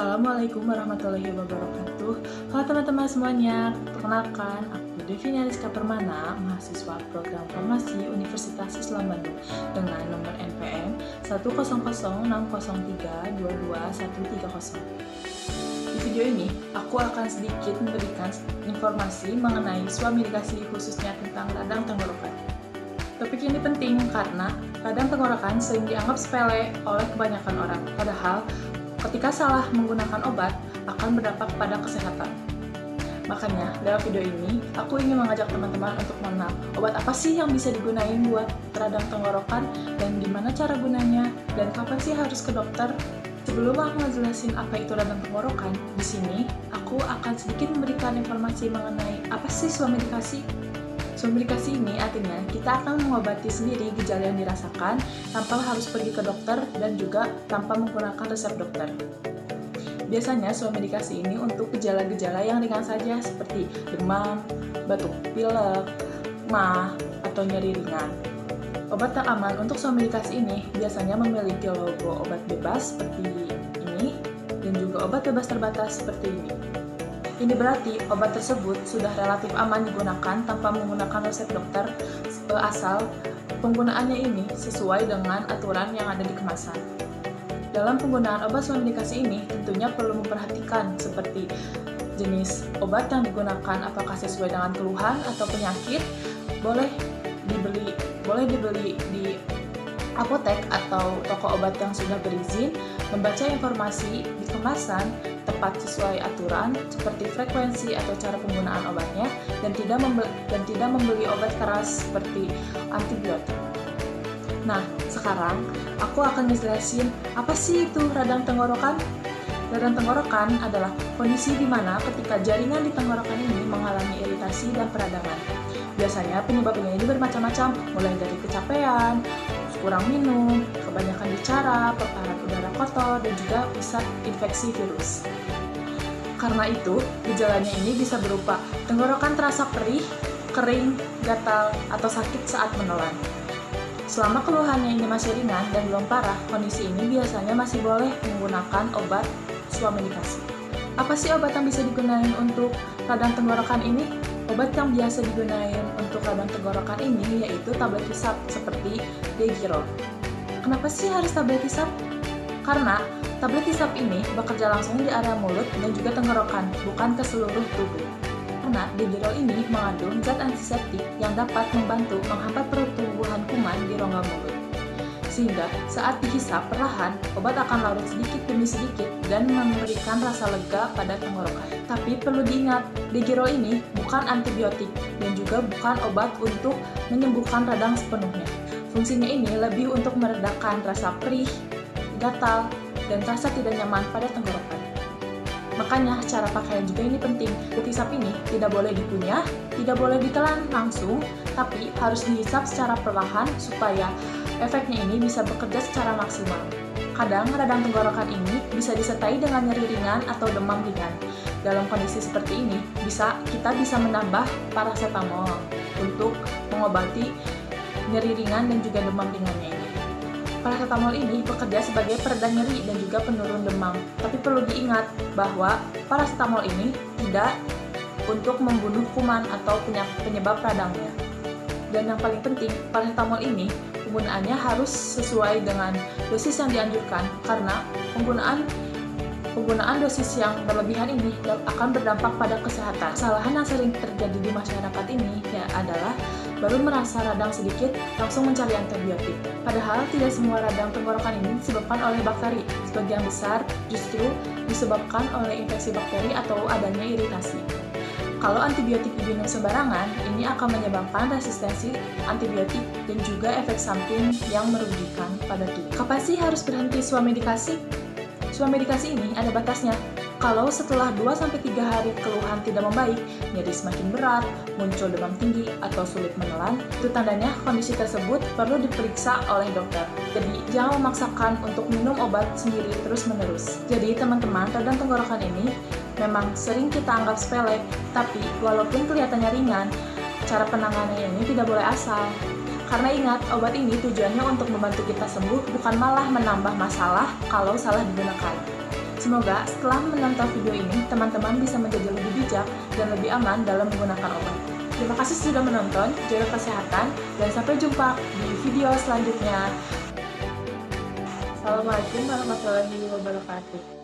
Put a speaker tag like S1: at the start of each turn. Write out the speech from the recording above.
S1: Assalamualaikum warahmatullahi wabarakatuh. Halo teman-teman semuanya, perkenalkan aku Devina Rizka Permana, mahasiswa program farmasi Universitas Islam Bandung dengan nomor NPM 10060322130. Di video ini, aku akan sedikit memberikan informasi mengenai suami dikasih khususnya tentang radang tenggorokan. Topik ini penting karena radang tenggorokan sering dianggap sepele oleh kebanyakan orang, padahal ketika salah menggunakan obat akan berdampak pada kesehatan. Makanya, dalam video ini, aku ingin mengajak teman-teman untuk mengenal obat apa sih yang bisa digunain buat radang tenggorokan dan gimana cara gunanya dan kapan sih harus ke dokter. Sebelum aku ngejelasin apa itu radang tenggorokan, di sini aku akan sedikit memberikan informasi mengenai apa sih suami dikasih. Suami dikasih ini artinya kita akan mengobati sendiri gejala yang dirasakan tanpa harus pergi ke dokter dan juga tanpa menggunakan resep dokter. Biasanya suami dikasih ini untuk gejala-gejala yang ringan saja seperti demam, batuk pilek, mah, atau nyeri ringan. Obat yang aman untuk suami dikasih ini biasanya memiliki logo obat bebas seperti ini dan juga obat bebas terbatas seperti ini. Ini berarti obat tersebut sudah relatif aman digunakan tanpa menggunakan resep dokter asal penggunaannya ini sesuai dengan aturan yang ada di kemasan. Dalam penggunaan obat suami dikasih ini tentunya perlu memperhatikan seperti jenis obat yang digunakan apakah sesuai dengan keluhan atau penyakit, boleh dibeli di apotek atau toko obat yang sudah berizin, membaca informasi di kemasan tepat sesuai aturan seperti frekuensi atau cara penggunaan obatnya dan tidak membeli obat keras seperti antibiotik. Nah, sekarang aku akan menjelaskan apa sih itu radang tenggorokan. Radang tenggorokan adalah kondisi di mana ketika jaringan di tenggorokan ini mengalami iritasi dan peradangan. Biasanya penyebabnya ini bermacam-macam, mulai dari kecapean, kurang minum, kebanyakan bicara, paparan udara kotor, dan juga bisa infeksi virus. Karena itu, gejalanya ini bisa berupa tenggorokan terasa perih, kering, gatal, atau sakit saat menelan. Selama keluhannya ini masih ringan dan belum parah, kondisi ini biasanya masih boleh menggunakan obat suami dikasih. Apa sih obat yang bisa digunakan untuk radang tenggorokan ini? Obat yang biasa digunakan untuk radang tenggorokan ini yaitu tablet hisap seperti Degirol. Kenapa sih harus tablet hisap? Karena tablet hisap ini bekerja langsung di area mulut dan juga tenggorokan, bukan ke seluruh tubuh. Karena Degirol ini mengandung zat antiseptik yang dapat membantu menghambat pertumbuhan kuman di rongga mulut. Sehingga saat dihisap perlahan, obat akan larut sedikit demi sedikit dan memberikan rasa lega pada tenggorokan. Tapi perlu diingat, Degirol ini bukan antibiotik dan juga bukan obat untuk menyembuhkan radang sepenuhnya. Fungsinya ini lebih untuk meredakan rasa perih, gatal, dan rasa tidak nyaman pada tenggorokan. Makanya cara pakaian juga ini penting. Tablet hisap ini tidak boleh dikunyah, tidak boleh ditelan langsung, tapi harus dihisap secara perlahan supaya efeknya ini bisa bekerja secara maksimal. Kadang radang tenggorokan ini bisa disertai dengan nyeri ringan atau demam ringan. Dalam kondisi seperti ini, kita bisa menambah paracetamol untuk mengobati nyeri ringan dan juga demam ringannya ini. Paracetamol ini bekerja sebagai pereda nyeri dan juga penurun demam. Tapi perlu diingat bahwa paracetamol ini tidak untuk membunuh kuman atau penyebab radangnya. Dan yang paling penting, paracetamol ini penggunaannya harus sesuai dengan dosis yang dianjurkan karena penggunaan dosis yang berlebihan ini akan berdampak pada kesehatan. Kesalahan yang sering terjadi di masyarakat ini adalah baru merasa radang sedikit langsung mencari antibiotik. Padahal tidak semua radang tenggorokan ini disebabkan oleh bakteri. Sebagian besar justru disebabkan oleh infeksi bakteri atau adanya iritasi. Kalau antibiotik diminum sembarangan, ini akan menyebabkan resistensi antibiotik dan juga efek samping yang merugikan pada tubuh. Kapan sih harus berhenti suami dikasih? Suami dikasih ini ada batasnya. Kalau setelah 2-3 hari keluhan tidak membaik, nyeri semakin berat, muncul demam tinggi, atau sulit menelan, itu tandanya kondisi tersebut perlu diperiksa oleh dokter. Jadi, jangan memaksakan untuk minum obat sendiri terus-menerus. Jadi, teman-teman, radang tenggorokan ini memang sering kita anggap sepele, tapi walaupun kelihatannya ringan, cara penanganannya ini tidak boleh asal. Karena ingat, obat ini tujuannya untuk membantu kita sembuh, bukan malah menambah masalah kalau salah digunakan. Semoga setelah menonton video ini, teman-teman bisa menjadi lebih bijak dan lebih aman dalam menggunakan obat. Terima kasih sudah menonton, jaga kesehatan, dan sampai jumpa di video selanjutnya. Assalamualaikum warahmatullahi wabarakatuh.